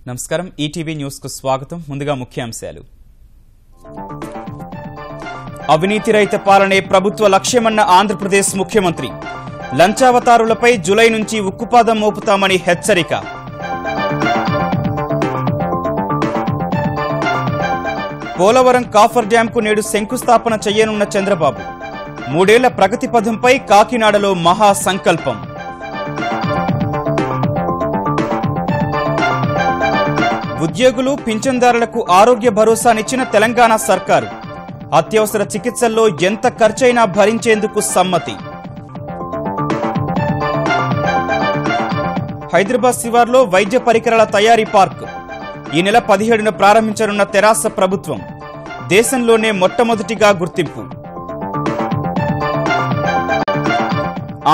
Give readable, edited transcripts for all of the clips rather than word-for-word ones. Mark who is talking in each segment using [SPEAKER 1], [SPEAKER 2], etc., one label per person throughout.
[SPEAKER 1] నమస్కారం ETV news కు స్వాగతం. ముందుగా ముఖ్యాంశాలు. అవినీతి రహిత పాలనే ప్రభుత్వ లక్ష్యమన్న ఆంధ్రప్రదేశ్ ముఖ్యమంత్రి. లంచావతారులపై జూలై నుంచి ఉక్కుపాదం మోపుతామని హెచ్చరిక. పోలవరం కాఫర్ డ్యాంకు నేడు శంకుస్థాపన చేయనున్న చంద్రబాబు. 3 ఏళ్ల ప్రగతి పథంపై కాకినాడలో మహా సంకల్పం. ఉద్యోగులు పింఛన్దారులకు ఆరోగ్య భరోసానిచ్చిన తెలంగాణ సర్కారు. అత్యవసర చికిత్సల్లో ఎంత ఖర్చైనా భరించేందుకు సమ్మతి. హైదరాబాద్ శివార్లో వైద్య పరికరాల తయారీ పార్క్ ఈ నెల 17న ప్రారంభించనున్న తెరాస ప్రభుత్వం. దేశంలోనే మొట్టమొదటిగా గుర్తింపు.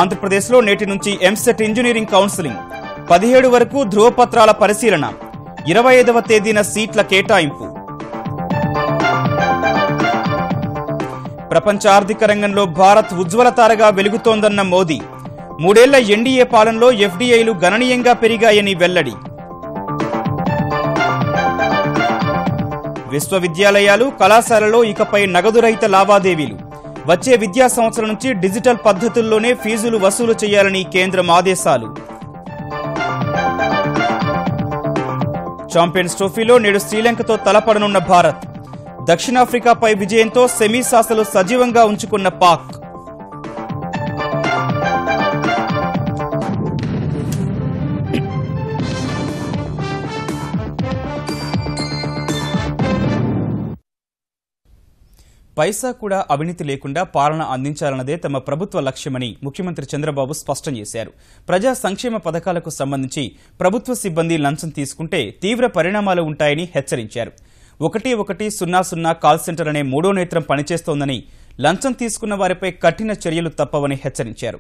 [SPEAKER 1] ఆంధ్రప్రదేశ్లో నేటి నుంచి ఎంసెట్ ఇంజనీరింగ్ కౌన్సిలింగ్. 17 వరకు ధ్రువపత్రాల పరిశీలన. 25వ తేదీన సీట్ల కేటాయింపు. ప్రపంచ ఆర్థిక రంగంలో భారత్ ఉజ్వల తారగా వెలుగుతోందన్న మోదీ. 3 ఏళ్ల ఎన్డీఏ పాలనలో ఎఫ్డీఐలు గణనీయంగా పెరిగాయని వెల్లడి. విశ్వవిద్యాలయాలు కళాశాలలో ఇకపై నగదు రహిత లావాదేవీలు. వచ్చే విద్యా సంవత్సరం నుంచి డిజిటల్ పద్ధతుల్లోనే ఫీజులు వసూలు చేయాలని కేంద్రం ఆదేశాలు. ఛాంపియన్స్ ట్రోఫీలో నేడు శ్రీలంకతో తలపడనున్న భారత్. దక్షిణాఫ్రికాపై విజయంతో సెమీస్ ఆశలు సజీవంగా ఉంచుకున్న పాక్. పైసా కూడా అవినీతి లేకుండా పాలన అందించాలన్నదే తమ ప్రభుత్వ లక్ష్యమని ముఖ్యమంత్రి చంద్రబాబు స్పష్టం చేశారు. ప్రజా సంక్షేమ పథకాలకు సంబంధించి ప్రభుత్వ సిబ్బంది లంచం తీసుకుంటే తీవ్ర పరిణామాలు ఉంటాయని హెచ్చరించారు. 1100 కాల్ సెంటర్ అనే 3వ నేత్రం పనిచేస్తోందని, లంచం తీసుకున్న వారిపై కఠిన చర్యలు తప్పవని హెచ్చరించారు.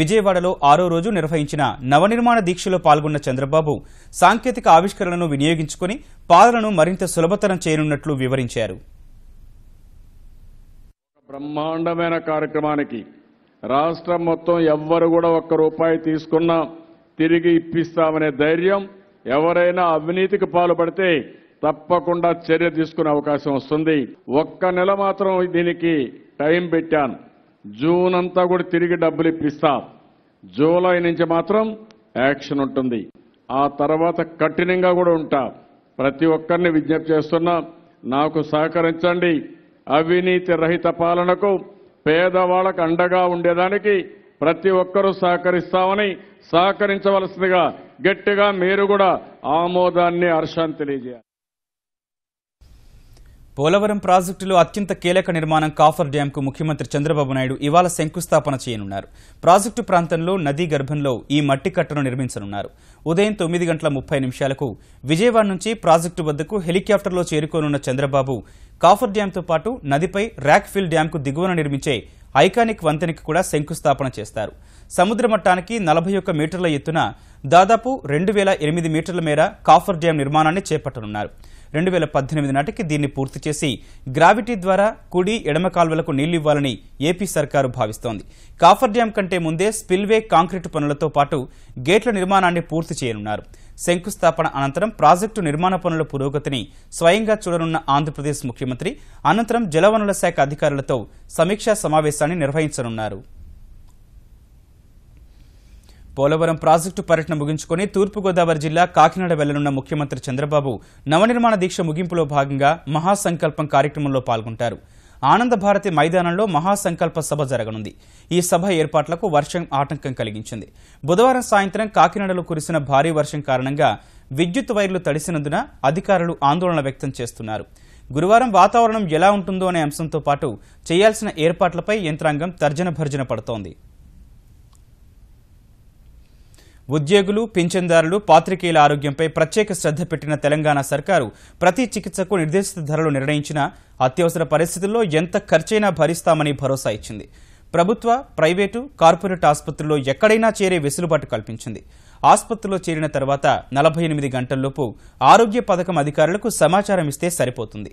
[SPEAKER 1] విజయవాడలో 6వ రోజు నిర్వహించిన నవనిర్మాణ దీక్షలో పాల్గొన్న చంద్రబాబు సాంకేతిక ఆవిష్కరణను వినియోగించుకుని పాలనను మరింత సులభతరం చేయనున్నట్లు వివరించారు.
[SPEAKER 2] బ్రహ్మాండమైన కార్యక్రమానికి రాష్ట్రం మొత్తం ఎవ్వరు కూడా ₹1 తీసుకున్నా తిరిగి ఇప్పిస్తామనే ధైర్యం, ఎవరైనా అవినీతికి పాల్పడితే తప్పకుండా చర్య తీసుకునే అవకాశం వస్తుంది. 1 నెల మాత్రం దీనికి టైం పెట్టాను. జూన్ అంతా కూడా తిరిగి డబ్బులు ఇప్పిస్తాం. జూలై నుంచి మాత్రం యాక్షన్ ఉంటుంది. ఆ తర్వాత కఠినంగా కూడా ఉంటా. ప్రతి ఒక్కరిని విజ్ఞప్తి చేస్తున్నా, నాకు సహకరించండి. అవినీతి రహిత పాలనకు పేదవాళ్లకు అండగా ఉండేదానికి ప్రతి ఒక్కరూ సహకరిస్తామని, సహకరించవలసిందిగా గట్టిగా మీరు కూడా ఆమోదాన్ని, హర్షాన్ని తెలియజేయాలి.
[SPEAKER 1] పోలవరం ప్రాజెక్టులో అత్యంత కీలక నిర్మాణం కాఫర్ డ్యాంకు ముఖ్యమంత్రి చంద్రబాబు నాయుడు ఇవాళ శంకుస్థాపన చేయనున్నారు. ప్రాజెక్టు ప్రాంతంలో నదీ గర్భంలో ఈ మట్టి కట్టను నిర్మించనున్నారు. ఉదయం 9:30 విజయవాడ నుంచి ప్రాజెక్టు వద్దకు హెలికాప్టర్లో చేరుకోనున్న చంద్రబాబు కాఫర్ డ్యాంతో పాటు నదిపై ర్యాక్ ఫిల్ డ్యాంకు దిగువన నిర్మించే ఐకానిక్ వంతెనకి కూడా శంకుస్థాపన చేస్తారు. సముద్ర మట్టానికి 41 మీటర్ల ఎత్తున దాదాపు 2008 మీటర్ల మేర కాఫర్ డ్యాం నిర్మాణాన్ని చేపట్టనున్నారు. 2018 నాటికి దీన్ని పూర్తి చేసి గ్రావిటీ ద్వారా కుడి ఎడమ కాల్వలకు నీళ్లివ్వాలని ఏపీ సర్కారు భావిస్తోంది. కాఫర్ డ్యాం కంటే ముందే స్పిల్వే కాంక్రీటు పనులతో పాటు గేట్ల నిర్మాణాన్ని పూర్తి చేయనున్నారు. శంకుస్థాపన అనంతరం ప్రాజెక్టు నిర్మాణ పనుల పురోగతిని స్వయంగా చూడనున్న ఆంధ్రప్రదేశ్ ముఖ్యమంత్రి అనంతరం జలవనరుల శాఖ అధికారులతో సమీక్షా సమావేశాన్ని నిర్వహించనున్నారు. పోలవరం ప్రాజెక్టు పర్యటన ముగించుకుని తూర్పుగోదావరి జిల్లా కాకినాడ వెళ్లనున్న ముఖ్యమంత్రి చంద్రబాబు నవనిర్మాణ దీక్ష ముగింపులో భాగంగా మహాసంకల్పం కార్యక్రమంలో పాల్గొంటారు. ఆనంద భారతి మైదానంలో మహాసంకల్ప సభ జరగనుంది. ఈ సభ ఏర్పాట్లకు వర్షం ఆటంకం కలిగించింది. బుధవారం సాయంత్రం కాకినాడలో కురిసిన భారీ వర్షం కారణంగా విద్యుత్ వైర్లు తడిసినందున అధికారులు ఆందోళన వ్యక్తం చేస్తున్నారు. గురువారం వాతావరణం ఎలా ఉంటుందో అనే అంశంతో పాటు చేయాల్సిన ఏర్పాట్లపై యంత్రాంగం తర్జన భర్జన పడుతోంది. ఉద్యోగులు పింఛన్దారులు పాత్రికేయుల ఆరోగ్యంపై ప్రత్యేక శ్రద్ధ పెట్టిన తెలంగాణ సర్కారు ప్రతి చికిత్సకు నిర్దేశిత ధరలు నిర్ణయించిన అత్యవసర పరిస్థితుల్లో ఎంత ఖర్చైనా భరిస్తామని భరోసా ఇచ్చింది. ప్రభుత్వ, ప్రైవేటు, కార్పొరేట్ ఆసుపత్రుల్లో ఎక్కడైనా చేరే వెసులుబాటు కల్పించింది. ఆసుపత్రిలో చేరిన తర్వాత 48 గంటల్లోపు ఆరోగ్య పథకం అధికారులకు సమాచారం ఇస్తే సరిపోతుంది.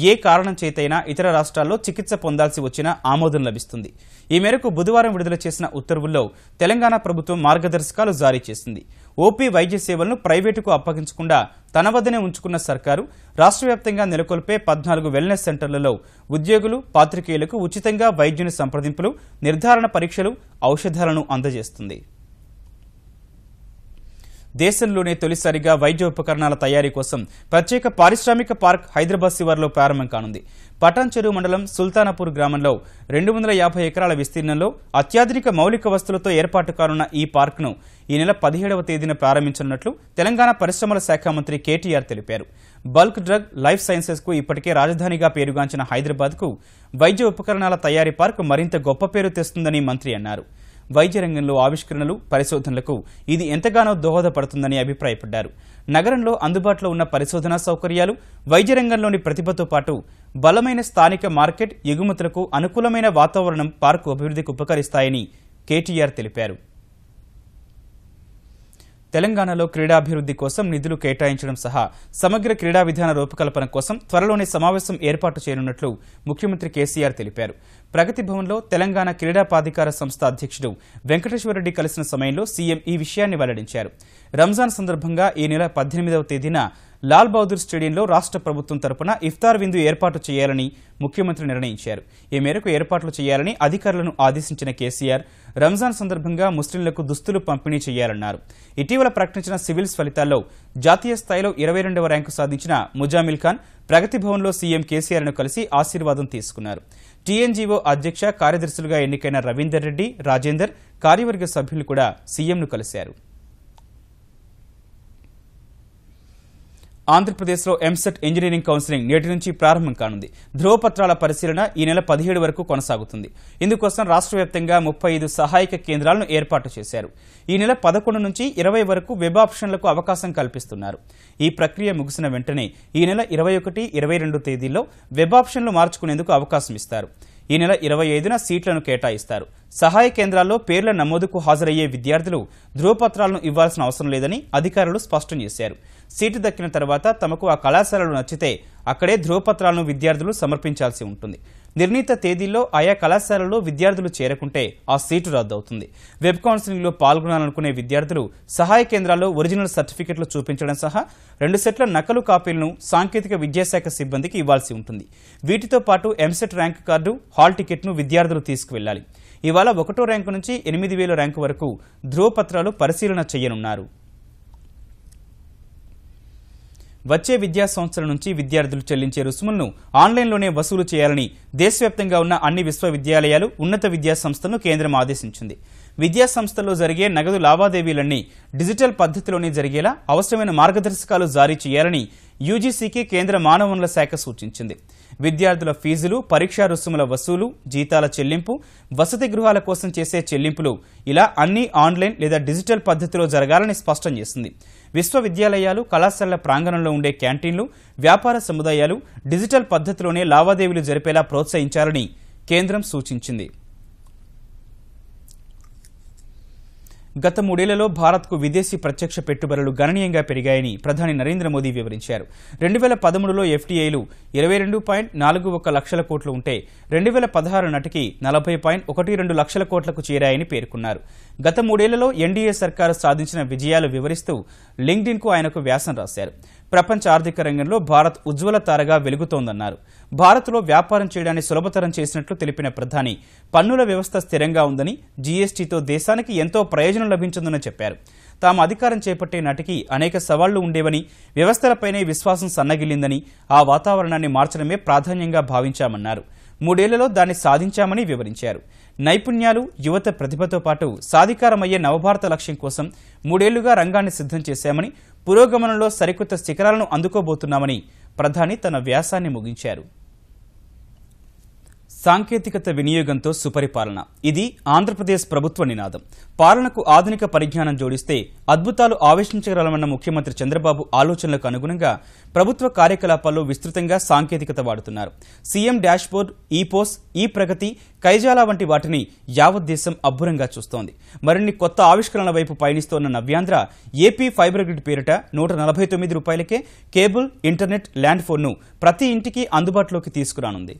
[SPEAKER 1] ఏ కారణం చేతైనా ఇతర రాష్ట్రాల్లో చికిత్స పొందాల్సి వచ్చినా ఆమోదం లభిస్తుంది. ఈ మేరకు బుధవారం విడుదల చేసిన ఉత్తర్వుల్లో తెలంగాణ ప్రభుత్వం మార్గదర్శకాలు జారీ చేసింది. ఓపీ వైద్య సేవలను ప్రైవేటుకు అప్పగించకుండా తన వద్దనే ఉంచుకున్న సర్కారు రాష్ట్ర వ్యాప్తంగా నెలకొల్పే 14 వెల్నెస్ సెంటర్లలో ఉద్యోగులు, పాత్రికేయులకు ఉచితంగా వైద్యుని సంప్రదింపులు, నిర్ధారణ పరీక్షలు, ఔషధాలను అందజేస్తుంది. దేశంలోనే తొలిసారిగా వైద్య ఉపకరణాల తయారీ కోసం ప్రత్యేక పారిశ్రామిక పార్క్ హైదరాబాద్ శివార్లో ప్రారంభం కానుంది. పటాన్ చెరువు మండలం సుల్తానాపూర్ గ్రామంలో 250 ఎకరాల విస్తీర్ణంలో అత్యాధునిక మౌలిక వస్తువులతో ఏర్పాటు కానున్న ఈ పార్క్ను ఈ నెల 17వ తేదీన ప్రారంభించనున్నట్లు తెలంగాణ పరిశ్రమల శాఖ మంత్రి కేటీఆర్ తెలిపారు. బల్క్ డ్రగ్, లైఫ్ సైన్సెస్ కు ఇప్పటికే రాజధానిగా పేరుగాంచిన హైదరాబాద్ కు వైద్య ఉపకరణాల తయారీ పార్క్ మరింత గొప్ప పేరు తెస్తుందని మంత్రి అన్నారు. వైద్య రంగంలో ఆవిష్కరణలు, పరిశోధనలకు ఇది ఎంతగానో దోహదపడుతుందని అభిప్రాయపడ్డారు. నగరంలో అందుబాటులో ఉన్న పరిశోధనా సౌకర్యాలు, వైద్య రంగంలోని ప్రతిభతో పాటు బలమైన స్థానిక మార్కెట్, ఎగుమతులకు అనుకూలమైన వాతావరణం పార్కు అభివృద్ధికి ఉపకరిస్తాయని కేటీఆర్ తెలిపారు. తెలంగాణలో క్రీడాభివృద్ధి కోసం నిధులు కేటాయించడం సహా సమగ్ర క్రీడా విధాన రూపకల్పన కోసం త్వరలోనే సమావేశం ఏర్పాటు చేయనున్నట్లు ముఖ్యమంత్రి కేసీఆర్ తెలిపారు. ప్రగతి భవన్లో తెలంగాణ క్రీడా ప్రాధికార సంస్థ అధ్యక్షుడు వెంకటేశ్వరరెడ్డి కలిసిన సమయంలో సీఎం ఈ విషయాన్ని వెల్లడించారు. రంజాన్ సందర్భంగా ఈ నెల 18వ తేదీన లాల్ బహదూర్ స్టేడియంలో రాష్ట్ర ప్రభుత్వం తరపున ఇఫ్తార్ విందు ఏర్పాటు చేయాలని ముఖ్యమంత్రి నిర్ణయించారు. ఈ మేరకు ఏర్పాట్లు చేయాలని అధికారులను ఆదేశించిన కేసీఆర్ రంజాన్ సందర్భంగా ముస్లింలకు దుస్తులు పంపిణీ చేయాలన్నారు. ఇటీవల ప్రకటించిన సివిల్స్ ఫలితాల్లో జాతీయ స్థాయిలో 22వ ర్యాంకు సాధించిన ముజామిల్ ఖాన్ ప్రగతి భవన్లో సీఎం కేసీఆర్ను కలిసి ఆశీర్వాదం తీసుకున్నారు. టీఎన్జీఓ అధ్యక్ష, కార్యదర్శులుగా ఎన్నికైన రవీందర్ రెడ్డి, రాజేందర్, కార్యవర్గ సభ్యులు కూడా సీఎంను కలిశారు. ఆంధ్రప్రదేశ్లో ఎంసెట్ ఇంజనీరింగ్ కౌన్సిలింగ్ నేటి నుంచి ప్రారంభం కానుంది. ధ్రువపత్రాల పరిశీలన ఈ నెల 17 వరకు కొనసాగుతుంది. ఇందుకోసం రాష్ట్ర వ్యాప్తంగా 35 సహాయక కేంద్రాలను ఏర్పాటు చేశారు. ఈ నెల 11 నుంచి 20 వరకు వెబ్ ఆప్షన్లకు అవకాశం కల్పిస్తున్నారు. ఈ ప్రక్రియ ముగిసిన వెంటనే ఈ నెల 21, 22 తేదీల్లో వెబ్ ఆప్షన్లు మార్చుకునేందుకు అవకాశం ఇస్తారు. ఈ నెల 25న సీట్లను కేటాయిస్తారు. సహాయ కేంద్రాల్లో పేర్ల నమోదుకు హాజరయ్యే విద్యార్థులు ధ్రువపత్రాలను ఇవ్వాల్సిన అవసరం లేదని అధికారులు స్పష్టం చేశారు. సీటు దక్కిన తర్వాత తమకు ఆ కళాశాలలు నచ్చితే అక్కడే ధ్రువపత్రాలను విద్యార్థులు సమర్పించాల్సి ఉంటుంది. నిర్ణీత తేదీల్లో ఆయా కళాశాలలో విద్యార్థులు చేరకుంటే ఆ సీటు రద్దవుతుంది. వెబ్ కౌన్సిలింగ్లో పాల్గొనాలనుకునే విద్యార్థులు సహాయ కేంద్రాల్లో ఒరిజినల్ సర్టిఫికెట్లు చూపించడం సహా 2 సెట్ల నకలు కాపీలను సాంకేతిక విద్యాశాఖ సిబ్బందికి ఇవ్వాల్సి ఉంటుంది. వీటితో పాటు ఎంసెట్ ర్యాంకు కార్డు, హాల్ టికెట్ను విద్యార్థులు తీసుకువెళ్లాలి. ఇవాళ 1వ ర్యాంకు నుంచి 8000 ర్యాంకు వరకు ధ్రువపత్రాలు పరిశీలన చేయనున్నారు. వచ్చే విద్యా సంవత్సరం నుంచి విద్యార్థులు చెల్లించే రుసుములను ఆన్లైన్లోనే వసూలు చేయాలని దేశవ్యాప్తంగా ఉన్న అన్ని విశ్వవిద్యాలయాలు, ఉన్నత విద్యా సంస్థలను కేంద్రం ఆదేశించింది. విద్యా సంస్థల్లో జరిగే నగదు లావాదేవీలన్నీ డిజిటల్ పద్ధతిలోనే జరిగేలా అవసరమైన మార్గదర్శకాలు జారీ చేయాలని యూజీసీకి కేంద్ర మానవ వనరుల శాఖ సూచించింది. విద్యార్థుల ఫీజులు, పరీక్షా రుసుముల వసూలు, జీతాల చెల్లింపు, వసతి గృహాల కోసం చేసే చెల్లింపులు ఇలా అన్ని ఆన్లైన్ లేదా డిజిటల్ పద్ధతిలో జరగాలని స్పష్టం చేసింది. విశ్వవిద్యాలయాలు, కళాశాలల ప్రాంగణంలో ఉండే క్యాంటీన్లు, వ్యాపార సముదాయాలు డిజిటల్ పద్ధతిలోనే లావాదేవీలు జరిపేలా ప్రోత్సహించాలని కేంద్రం సూచించింది. గత 3 ఏళ్లలో భారత్కు విదేశీ ప్రత్యక్ష పెట్టుబడులు గణనీయంగా పెరిగాయని ప్రధాని నరేంద్ర మోదీ వివరించారు. 2013లో ఎఫ్డీఐలు 22.41 లక్షల కోట్లు ఉంటే 2016 నాటికి 40.12 లక్షల కోట్లకు చేరాయని పేర్కొన్నారు. గత 3 ఏళ్లలో ఎన్డీఏ సర్కారు సాధించిన విజయాలు వివరిస్తూ లింక్డ్ఇన్కు ఆయనకు వ్యాసం రాశారు. ప్రపంచ ఆర్థిక రంగంలో భారత్ ఉజ్వల తారగా వెలుగుతోందన్నారు. భారత్లో వ్యాపారం చేయడాన్ని సులభతరం చేసినట్లు తెలిపిన ప్రధాని పన్నుల వ్యవస్థ స్థిరంగా ఉందని, జీఎస్టీతో దేశానికి ఎంతో ప్రయోజనం లభించిందని చెప్పారు. తాము అధికారం చేపట్టే నాటికి అనేక సవాళ్లు ఉండేవని, వ్యవస్థలపైనే విశ్వాసం సన్నగిల్లిందని, ఆ వాతావరణాన్ని మార్చడమే ప్రాధాన్యంగా భావించామన్నారు. 3 ఏళ్లలో దాన్ని సాధించామని వివరించారు. నైపుణ్యాలు, యువత ప్రతిభతో పాటు సాధికారమయ్యే నవభారత లక్ష్యం కోసం 3 ఏళ్లుగా రంగాన్ని సిద్ధం చేశామని, పురోగమనంలో సరికొత్త శిఖరాలను అందుకోబోతున్నామని ప్రధాని తన వ్యాసాన్ని ముగించారు. సాంకేతికత వినియోగంతో సుపరిపాలన ఇది ఆంధ్రప్రదేశ్ ప్రభుత్వ నినాదం. పాలనకు ఆధునిక పరిజ్ఞానం జోడిస్తే అద్భుతాలు ఆవిష్కరించగలమన్న ముఖ్యమంత్రి చంద్రబాబు ఆలోచనలకు అనుగుణంగా ప్రభుత్వ కార్యకలాపాల్లో విస్తృతంగా సాంకేతికత వాడుతున్నారు. సీఎం డాష్బోర్డ్, ఈ-పోస్, ఈ-ప్రగతి, కైజాలా వంటి వాటిని యావత్ దేశం అబ్బురంగా చూస్తోంది. మరిన్ని కొత్త ఆవిష్కరణల వైపు పయనిస్తోన్న నవ్యాంధ్ర ఏపీ ఫైబర్ గ్రిడ్ పేరిట ₹149కే కేబుల్, ఇంటర్నెట్, ల్యాండ్ ఫోన్ను ప్రతి ఇంటికి అందుబాటులోకి తీసుకురానుంది.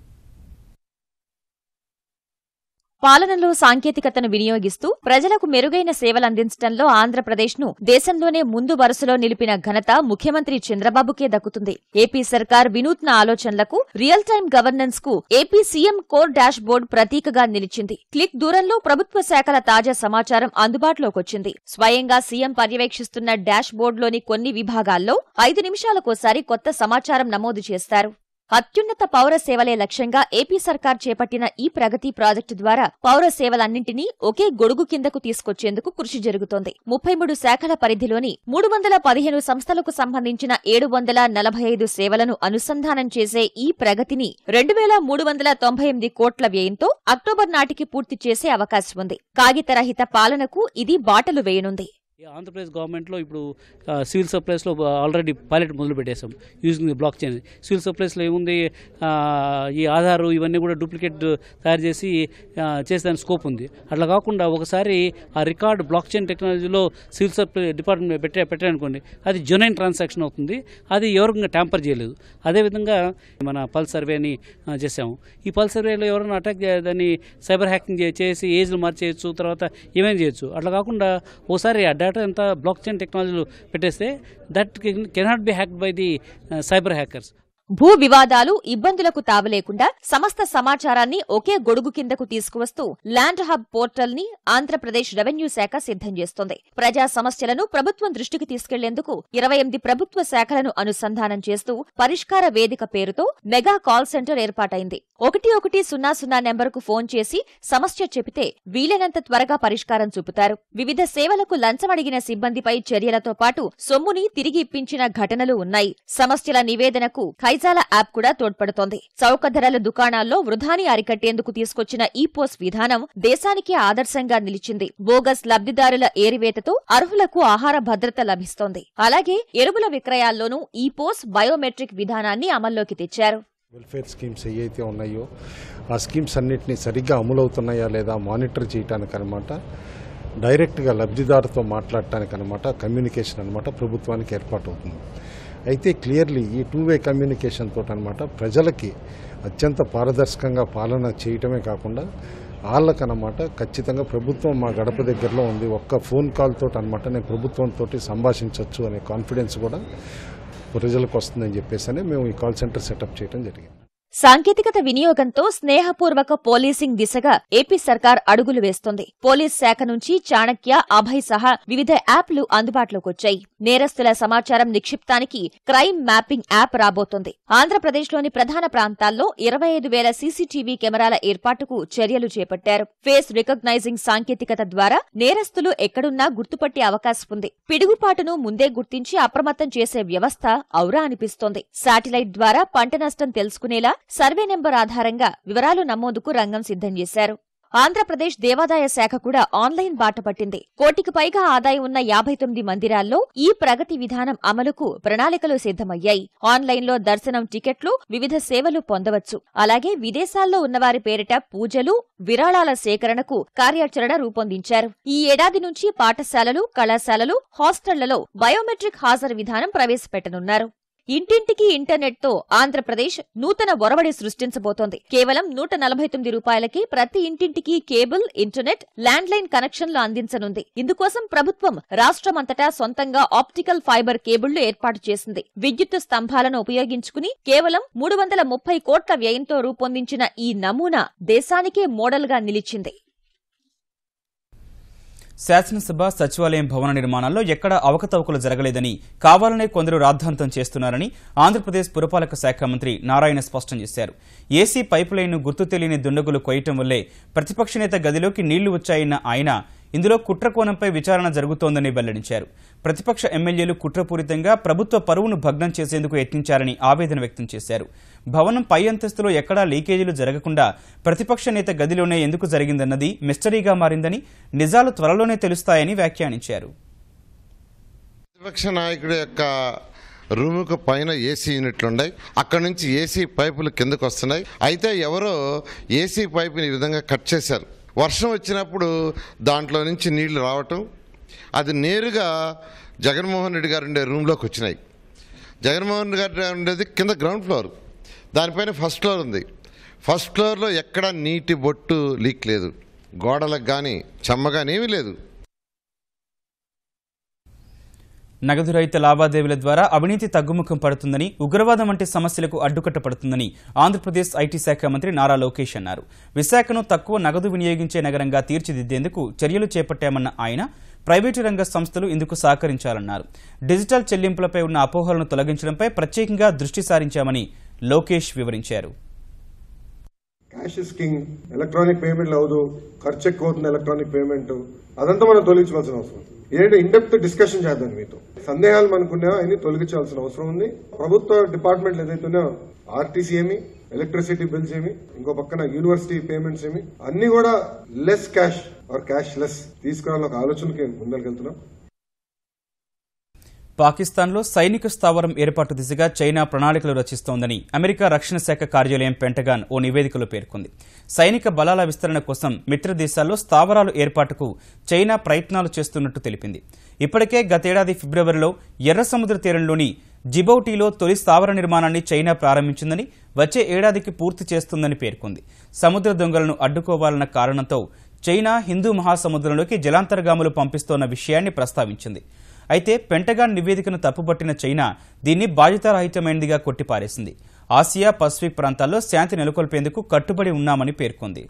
[SPEAKER 3] పాలనలో సాంకేతికతను వినియోగిస్తూ ప్రజలకు మెరుగైన సేవలందించడంలో ఆంధ్రప్రదేశ్ను దేశంలోనే ముందు వరుసలో నిలిపిన ఘనత ముఖ్యమంత్రి చంద్రబాబుకే దక్కుతుంది. ఏపీ సర్కార్ వినూత్న ఆలోచనలకు, రియల్ టైం గవర్నెన్స్ కు AP CM core dash board ప్రతీకగా నిలిచింది. క్లిక్ దూరంలో ప్రభుత్వ శాఖల తాజా సమాచారం అందుబాటులోకొచ్చింది. స్వయంగా సీఎం పర్యవేక్షిస్తున్న డాష్ బోర్డులోని కొన్ని విభాగాల్లో 5 నిమిషాలకోసారి కొత్త సమాచారం నమోదు చేస్తారు. అత్యున్నత పౌర సేవలే లక్ష్యంగా ఏపీ సర్కార్ చేపట్టిన ఈ ప్రగతి ప్రాజెక్టు ద్వారా పౌర సేవలన్నింటినీ ఒకే గొడుగు కిందకు తీసుకొచ్చేందుకు కృషి జరుగుతోంది. 33 శాఖల పరిధిలోని 315 సంస్థలకు సంబంధించిన 745 సేవలను అనుసంధానం చేసే ఈ ప్రగతిని 2398 కోట్ల వ్యయంతో అక్టోబర్ నాటికి పూర్తి చేసే అవకాశం ఉంది. కాగితరహిత పాలనకు ఇది బాటలు వేయనుంది.
[SPEAKER 4] ఆంధ్రప్రదేశ్ గవర్నమెంట్లో ఇప్పుడు సివిల్ సప్లైస్లో ఆల్రెడీ పైలట్ మొదలు పెట్టేశాం using the blockchain. Civil సప్లైస్లో ఏముంది, ఈ ఆధార్ ఇవన్నీ కూడా డూప్లికేట్ తయారు చేసి చేసేదానికి స్కోప్ ఉంది. అట్లా కాకుండా ఒకసారి ఆ రికార్డ్ బ్లాక్ చైన్ టెక్నాలజీలో సివిల్ సప్లై డిపార్ట్మెంట్ పెట్టారనుకోండి, అది జెన్యూన్ ట్రాన్సాక్షన్ అవుతుంది. అది ఎవరు ట్యాంపర్ చేయలేదు. అదేవిధంగా మన పల్స్ సర్వేని చేసాము. ఈ పల్స్ సర్వేలో ఎవరైనా అటాక్ దాన్ని సైబర్ హ్యాకింగ్ చేసి ఏజ్లు మార్చేయచ్చు, తర్వాత ఏమేమి చేయొచ్చు. అట్లా కాకుండా ఒకసారి ఆ డేటా అంతా బ్లాక్ చైన్ టెక్నాలజీలో పెట్టేస్తే that cannot be hacked by the cyber hackers.
[SPEAKER 3] భూ వివాదాలు, ఇబ్బందులకు తావలేకుండా సమస్త సమాచారాన్ని ఒకే గొడుగు కిందకు తీసుకువస్తూ ల్యాండ్ హబ్ పోర్టల్ ని ఆంధ్రప్రదేశ్ రెవెన్యూ శాఖ సిద్ధం చేస్తోంది. ప్రజా సమస్యలను ప్రభుత్వం దృష్టికి తీసుకెళ్లేందుకు 28 ప్రభుత్వ శాఖలను అనుసంధానం చేస్తూ పరిష్కార వేదిక పేరుతో మెగా కాల్ సెంటర్ ఏర్పాటైంది. 1100 నెంబరుకు ఫోన్ చేసి సమస్య చెబితే వీలైనంత త్వరగా పరిష్కారం చూపుతారు. వివిధ సేవలకు లంచం అడిగిన సిబ్బందిపై చర్యలతో పాటు సొమ్ముని తిరిగి ఇప్పించిన ఘటనలు ఉన్నాయి. సమస్యల నివేదనకు కైజాలా యాప్ కూడా తోడ్పడుతోంది. చౌక ధరల దుకాణాల్లో వృధాని అరికట్టేందుకు తీసుకొచ్చిన ఈ-పోస్ విధానం దేశానికి ఆదర్శంగా నిలిచింది. బోగస్ లబ్ధిదారుల ఏరివేతతో అర్హులకు ఆహార భద్రత లభిస్తోంది. అలాగే ఎరువుల విక్రయాల్లోనూ ఈ-పోస్ బయోమెట్రిక్ విధానాన్ని అమల్లోకి తెచ్చారు.
[SPEAKER 5] వెల్ఫేర్ స్కీమ్స్ ఏవైతే ఉన్నాయో ఆ స్కీమ్స్ అన్నింటినీ సరిగ్గా అమలవుతున్నాయా లేదా మానిటర్ చేయడానికి అనమాట, డైరెక్ట్గా లబ్ధిదారుతో మాట్లాడటానికి అనమాట, కమ్యూనికేషన్ అనమాట ప్రభుత్వానికి ఏర్పాటు అవుతుంది. అయితే క్లియర్లీ ఈ 2-వే కమ్యూనికేషన్ తోటి అనమాట ప్రజలకి అత్యంత పారదర్శకంగా పాలన చేయటమే కాకుండా వాళ్ళకనమాట ఖచ్చితంగా ప్రభుత్వం మా గడప దగ్గరలో ఉంది, ఒక్క ఫోన్ కాల్ తోటి అనమాట నేను ప్రభుత్వంతో సంభాషించవచ్చు అనే కాన్ఫిడెన్స్ కూడా ప్రజలకు వస్తుందని చెప్పేసి మేము ఈ కాల్ సెంటర్ సెటప్ చేయడం జరిగింది.
[SPEAKER 3] సాంకేతికత వినియోగంతో స్నేహపూర్వక పోలీసింగ్ దిశగా ఏపీ సర్కార్ అడుగులు వేస్తోంది. పోలీస్ శాఖ నుంచి చాణక్య, అభయ్ సహా వివిధ యాప్లు అందుబాటులోకొచ్చాయి. నేరస్తుల సమాచారం నిక్షిప్తానికి క్రైమ్ మ్యాపింగ్ యాప్ రాబోతోంది. ఆంధ్రప్రదేశ్లోని ప్రధాన ప్రాంతాల్లో 25,000 సీసీటీవీ కెమెరాల ఏర్పాటుకు చర్యలు చేపట్టారు. ఫేస్ రికగ్నైజింగ్ సాంకేతికత ద్వారా నేరస్తులు ఎక్కడున్నా గుర్తుపట్టే అవకాశం ఉంది. పిడుగుపాటును ముందే గుర్తించి అప్రమత్తం చేసే వ్యవస్థ ఔరా అనిపిస్తోంది. శాటిలైట్ ద్వారా పంట నష్టం తెలుసుకునేలా సర్వే నెంబర్ ఆధారంగా వివరాలు నమోదుకు రంగం సిద్ధం చేశారు. ఆంధ్రప్రదేశ్ దేవాదాయ శాఖ కూడా ఆన్లైన్ బాట పట్టింది. 1 కోటికి పైగా ఆదాయం ఉన్న 59 మందిరాల్లో ఈ ప్రగతి విధానం అమలుకు ప్రణాళికలు సిద్ధమయ్యాయి. ఆన్లైన్లో దర్శనం, టికెట్లు, వివిధ సేవలు పొందవచ్చు. అలాగే విదేశాల్లో ఉన్నవారి పేరిట పూజలు, విరాళాల సేకరణకు కార్యాచరణ రూపొందించారు. ఈ ఏడాది నుంచి పాఠశాలలు, కళాశాలలు, హాస్టళ్లలో బయోమెట్రిక్ హాజరు విధానం ప్రవేశపెట్టనున్నారు. ఇంటింటికి ఇంటర్నెట్తో ఆంధ్రప్రదేశ్ నూతన ఒరవడి సృష్టించబోతోంది. కేవలం ₹149కి ప్రతి ఇంటింటికి కేబుల్, ఇంటర్నెట్, ల్యాండ్లైన్ కనెక్షన్లు అందించనుంది. ఇందుకోసం ప్రభుత్వం రాష్ట్రమంతటా సొంతంగా ఆప్టికల్ ఫైబర్ కేబుళ్లు ఏర్పాటు చేసింది. విద్యుత్ స్తంభాలను ఉపయోగించుకుని కేవలం 330 కోట్ల వ్యయంతో రూపొందించిన ఈ నమూనా దేశానికే మోడల్గా నిలిచింది.
[SPEAKER 1] శాసనసభ, సచివాలయం భవన నిర్మాణాల్లో ఎక్కడా అవకతవకలు జరగలేదని, కావాలనే కొందరు రాద్ధాంతం చేస్తున్నారని ఆంధ్రప్రదేశ్ పురపాలక శాఖ మంత్రి నారాయణ స్పష్టం చేశారు. ఏసీ పైప్ లైన్ను గుర్తు తెలియని దుండగులు కొయ్యటం వల్లే ప్రతిపక్ష నేత గదిలోకి నీళ్లు వచ్చాయన్న ఆయన ఇందులో కుట్ర కోణంపై విచారణ జరుగుతోందని వెల్లడించారు. ప్రతిపక్ష ఎమ్మెల్యేలు కుట్రపూరితంగా ప్రభుత్వ పరువును భగ్నం చేసేందుకు యత్నించారని ఆవేదన వ్యక్తం చేశారు. భవనం పై అంతస్తులో ఎక్కడా లీకేజీలు జరగకుండా ప్రతిపక్ష నేత గదిలోనే ఎందుకు జరిగిందన్నది మిస్టరీగా మారిందని, నిజాలు త్వరలోనే తెలుస్తాయని వ్యాఖ్యానించారు.
[SPEAKER 6] ప్రతిపక్ష నాయకుడి యొక్క రూముకు పైన ఏసీ యూనిట్లు ఉన్నాయి. అక్కడ నుంచి ఏసీ పైపులు కిందకు వస్తున్నాయి. అయితే ఎవరో ఏసీ పైపుని ఈ విధంగా కట్ చేశారు. వర్షం వచ్చినప్పుడు దాంట్లో నుంచి నీళ్లు రావటం, అది నేరుగా జగన్మోహన్ రెడ్డి గారు ఉండే రూమ్లోకి వచ్చినాయి. జగన్మోహన్ రెడ్డి గారు ఉండేది కింద గ్రౌండ్ ఫ్లోర్, దానిపైన ఫస్ట్ ఫ్లోర్ ఉంది. ఫస్ట్ ఫ్లోర్లో ఎక్కడా నీటి బొట్టు లీక్ లేదు, గోడలకు కానీ చెమ్మ కానీ ఏమీ లేదు.
[SPEAKER 1] నగదు రహిత లావాదేవీల ద్వారా అవినీతి తగ్గుముఖం పడుతుందని, ఉగ్రవాదం వంటి సమస్యలకు అడ్డుకట్ట పడుతుందని ఆంధ్రప్రదేశ్ ఐటీ శాఖ మంత్రి నారా లోకేష్ అన్నారు. విశాఖను తక్కువ నగదు వినియోగించే నగరంగా తీర్చిదిద్దేందుకు చర్యలు చేపట్టామన్న ఆయన ప్రైవేటు రంగ సంస్థలు ఇందుకు సహకరించాలన్నారు. డిజిటల్ చెల్లింపులపై ఉన్న అపోహలను తొలగించడంపై ప్రత్యేకంగా దృష్టి సారించామని లోకేష్ వివరించారు.
[SPEAKER 7] క్యాష్ ఇస్ కింగ్, ఎలక్ట్రానిక్ పేమెంట్లు అవదు, ఖర్చు ఎక్కువ అవుతుంది ఎలక్ట్రానిక్ పేమెంట్, అదంతా మనం తొలగించుకోవాల్సిన అవసరం ఉంది. ఏంటి ఇండెప్త్ డిస్కషన్ చేద్దాం మీతో. సందేహాలు మనకున్నా అన్ని తొలగించాల్సిన అవసరం ఉంది. ప్రభుత్వ డిపార్ట్మెంట్లు ఏదైతే ఆర్టీసీ ఏమి, ఎలక్ట్రిసిటీ బిల్స్ ఏమి, ఇంకో పక్కన యూనివర్సిటీ పేమెంట్స్ ఏమి, అన్ని కూడా less cash or cash less తీసుకురావాలని ఒక ఆలోచనకి ముందరికెళ్తున్నాం.
[SPEAKER 1] పాకిస్తాన్లో సైనిక స్థావరం ఏర్పాటు దిశగా చైనా ప్రణాళికలు రచిస్తోందని అమెరికా రక్షణ శాఖ కార్యాలయం పెంటగాన్ ఓ నివేదికలో పేర్కొంది. సైనిక బలాల విస్తరణ కోసం మిత్ర దేశాల్లో స్థావరాలు ఏర్పాటుకు చైనా ప్రయత్నాలు చేస్తున్నట్టు తెలిపింది. ఇప్పటికే గతేడాది ఫిబ్రవరిలో ఎర్ర సముద్ర తీరంలోని జిబౌటీలో తొలి స్థావర నిర్మాణాన్ని చైనా ప్రారంభించిందని, వచ్చే ఏడాదికి పూర్తి చేస్తుందని పేర్కొంది. సముద్ర దొంగలను అడ్డుకోవాలన్న కారణంతో చైనా హిందూ మహాసముద్రంలోకి జలాంతర్గాములు పంపిస్తోన్న విషయాన్ని ప్రస్తావించింది. అయితే పెంటగాన్ నివేదికను తప్పుపట్టిన చైనా దీన్ని బాధ్యతారహితమైనదిగా కొట్టిపారేసింది. ఆసియా పసిఫిక్ ప్రాంతాల్లో శాంతి నెలకొల్పేందుకు కట్టుబడి ఉన్నామని పేర్కొంది.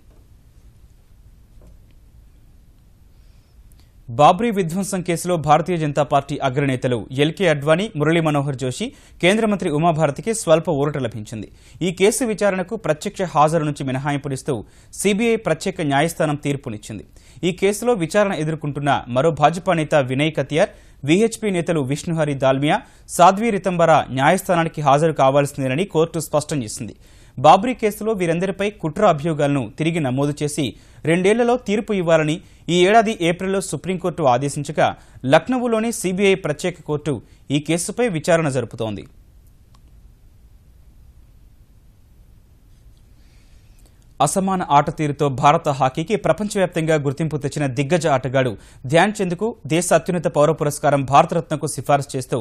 [SPEAKER 1] బాబ్రీ విధ్వంసం కేసులో భారతీయ జనతా పార్టీ అగ్రనేతలు ఎల్కే అడ్వాణీ, మురళీ మనోహర్ జోషి, కేంద్ర మంత్రి ఉమాభారతికి స్వల్ప ఊరట లభించింది. ఈ కేసు విచారణకు ప్రత్యక్ష హాజరు నుంచి మినహాయింపునిస్తూ సీబీఐ ప్రత్యేక న్యాయస్థానం తీర్పునిచ్చింది. ఈ కేసులో విచారణ ఎదుర్కొంటున్న మరో భాజపా నేత వినయ్ కతియార్, వీహెచ్పీ నేతలు విష్ణుహరి దాల్మియా, సాధ్వీ రితంబరా న్యాయస్థానానికి హాజరు కావాల్సిందేనని కోర్టు స్పష్టం చేసింది. బాబ్రీ కేసులో వీరందరిపై కుట్ర అభియోగాలను తిరిగి నమోదు చేసి 2 ఏళ్లలో తీర్పు ఇవ్వాలని ఈ ఏడాది ఏప్రిల్లో సుప్రీంకోర్టు ఆదేశించగా లక్నోలోని సీబీఐ ప్రత్యేక కోర్టు ఈ కేసుపై విచారణ జరుపుతోంది. అసమాన ఆట తీరుతో భారత హాకీకి ప్రపంచవ్యాప్తంగా గుర్తింపు తెచ్చిన దిగ్గజ ఆటగాడు ధ్యాన్ చంద్కు దేశ అత్యున్నత పౌర పురస్కారం భారతరత్నకు సిఫారసు చేస్తూ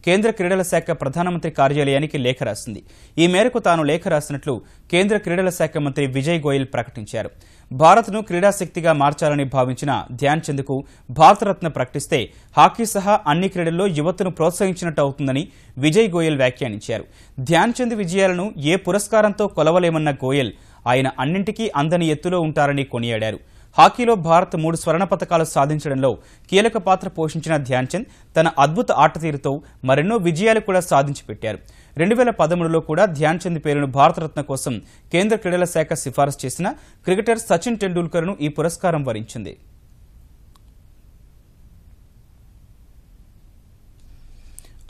[SPEAKER 1] కేంద్ర క్రీడల శాఖ ప్రధానమంత్రి కార్యాలయానికి లేఖ రాసింది. ఈ మేరకు తాను లేఖ రాసినట్లు కేంద్ర క్రీడల శాఖ మంత్రి విజయ్ గోయల్ ప్రకటించారు. భారత్ను క్రీడాశక్తిగా మార్చాలని భావించిన ధ్యాన్ చంద్కు భారతరత్న ప్రకటిస్తే హాకీ సహా అన్ని క్రీడల్లో యువతను ప్రోత్సహించినట్టు అవుతుందని విజయ్ గోయల్ వ్యాఖ్యానించారు. ధ్యాన్ చంద్ విజయాలను ఏ పురస్కారంతో కొలవలేమన్న గోయల్ ఆయన అన్నింటికీ అందని ఎత్తులో ఉంటారని కొనియాడారు. హాకీలో భారత్ 3 స్వర్ణ పతకాలు సాధించడంలో కీలక పాత్ర పోషించిన ధ్యాన్ చంద్ తన అద్భుత ఆట తీరుతో మరెన్నో విజయాలు కూడా సాధించి పెట్టారు. 2013లో కూడా ధ్యాన్ చంద్ పేరును భారతరత్న కోసం కేంద్ర క్రీడల శాఖ సిఫారసు చేసిన క్రికెటర్ సచిన్ టెండూల్కర్ను ఈ పురస్కారం వరించింది.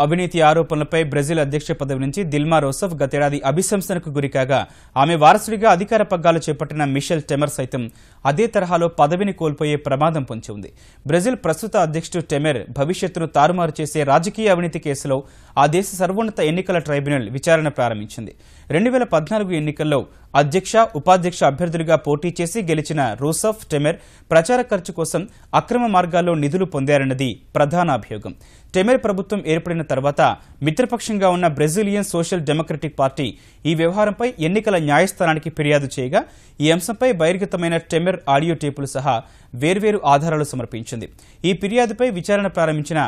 [SPEAKER 1] అవినీతి ఆరోపణలపై బ్రెజిల్ అధ్యక్ష పదవి నుంచి దిల్మా రూసెఫ్ గతేడాది అభిశంసనకు గురికాగా ఆమె వారసుడిగా అధికార పగ్గాలు చేపట్టిన మిషెల్ టెమర్ సైతం అదే తరహాలో పదవిని కోల్పోయే ప్రమాదం పొంచి ఉంది. బ్రెజిల్ ప్రస్తుత అధ్యక్షుడు టెమెర్ భవిష్యత్తును తారుమారు చేసే రాజకీయ అవినీతి కేసులో ఆ దేశ సర్వోన్నత ఎన్నికల ట్రైబ్యునల్ విచారణ ప్రారంభించింది. 2014 ఎన్నికల్లో అధ్యక్ష, ఉపాధ్యక్ష అభ్యర్థులుగా పోటీ చేసి గెలిచిన రూసెఫ్, టెమెర్ ప్రచార ఖర్చు కోసం అక్రమ మార్గాల్లో నిధులు పొందారన్నది ప్రధాన అభియోగం. టెమెర్ ప్రభుత్వం ఏర్పడిన తర్వాత మిత్రపక్షంగా ఉన్న బ్రెజిలియన్ సోషల్ డెమోక్రటిక్ పార్టీ ఈ వ్యవహారంపై ఎన్నికల న్యాయస్థానానికి ఫిర్యాదు చేయగా ఈ అంశంపై బహిర్గతమైన టెమెర్ ఆడియో టేపులు సహా వేర్వేరు ఆధారాలు సమర్పించింది. ఈ ఫిర్యాదుపై విచారణ ప్రారంభించిన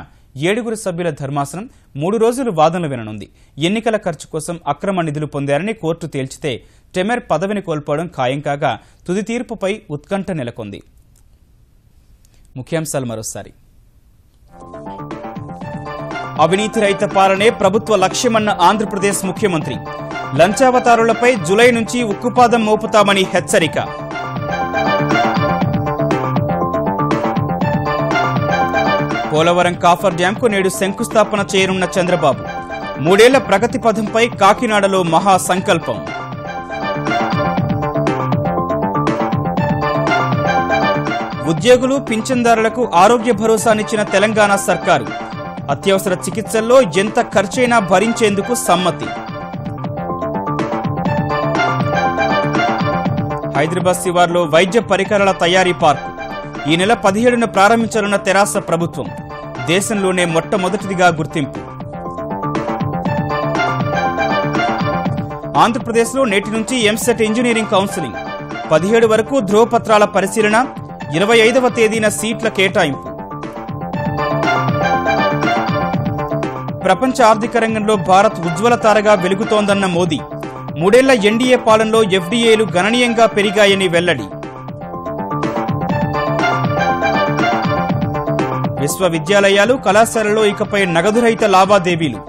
[SPEAKER 1] 7 సభ్యుల ధర్మాసనం 3 రోజులు వాదనలు విననుంది. ఎన్నికల ఖర్చు కోసం అక్రమ నిధులు పొందారని కోర్టు తేల్చితే టెమెర్ పదవిని కోల్పోవడం ఖాయం కాగా తుది తీర్పుపై ఉత్కంఠ నెలకొంది. ముఖ్యాంశాలు మరోసారి. అవినీతి రహిత పాలనే ప్రభుత్వ లక్ష్యమన్న ఆంధ్రప్రదేశ్ ముఖ్యమంత్రి. లంచావతారులపై జులై నుంచి ఉక్కుపాదం మోపుతామని హెచ్చరిక. పోలవరం కాఫర్ డ్యాంకు నేడు శంకుస్థాపన చేయనున్న చంద్రబాబు 3 ఏళ్ల ప్రగతి పథంపై కాకినాడలో మహా సంకల్పం. ఉద్యోగులు పింఛన్దారులకు ఆరోగ్య భరోసానిచ్చిన తెలంగాణ సర్కారు అత్యవసర చికిత్సల్లో ఎంత ఖర్చైనా భరించేందుకు సమ్మతి. హైదరాబాద్ శివార్లో వైద్య పరికరాల తయారీ పార్కు ఈ నెల 17న ప్రారంభించనున్న తెరాస ప్రభుత్వం దేశంలోనే మొట్టమొదటిదిగా గుర్తింపు. ఆంధ్రప్రదేశ్లో నేటి నుంచి ఎంసెట్ ఇంజనీరింగ్ కౌన్సిలింగ్ 17 వరకు ధ్రువపత్రాల పరిశీలన 25వ తేదీన సీట్ల కేటాయింపు. ప్రపంచ ఆర్థిక రంగంలో భారత్ ఉజ్వల తారగా వెలుగుతోందన్న మోదీ 3 ఏళ్ల ఎన్డీఏ పాలనలో ఎఫ్డీఏలు గణనీయంగా పెరిగాయని వెల్లడి. విశ్వవిద్యాలయాలు కళాశాలల్లో ఇకపై నగదు రహిత లావాదేవీలు.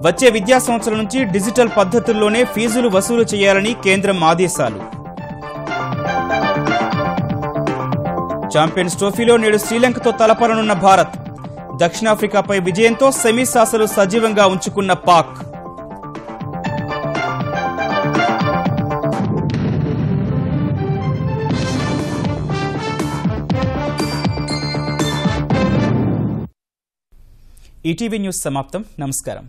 [SPEAKER 1] వచ్చే విద్యా సంవత్సరం నుంచి డిజిటల్ పద్ధతుల్లోనే ఫీజులు వసూలు చేయాలని కేంద్రం ఆదేశాలు. ఛాంపియన్స్ ట్రోఫీలో నేడు శ్రీలంకతో తలపడనున్న భారత్. దక్షిణాఫ్రికాపై విజయంతో సెమీస్ ఆశలు సజీవంగా ఉంచుకున్న పాక్. ఈటీవీ న్యూస్ సమాప్తం. నమస్కారం.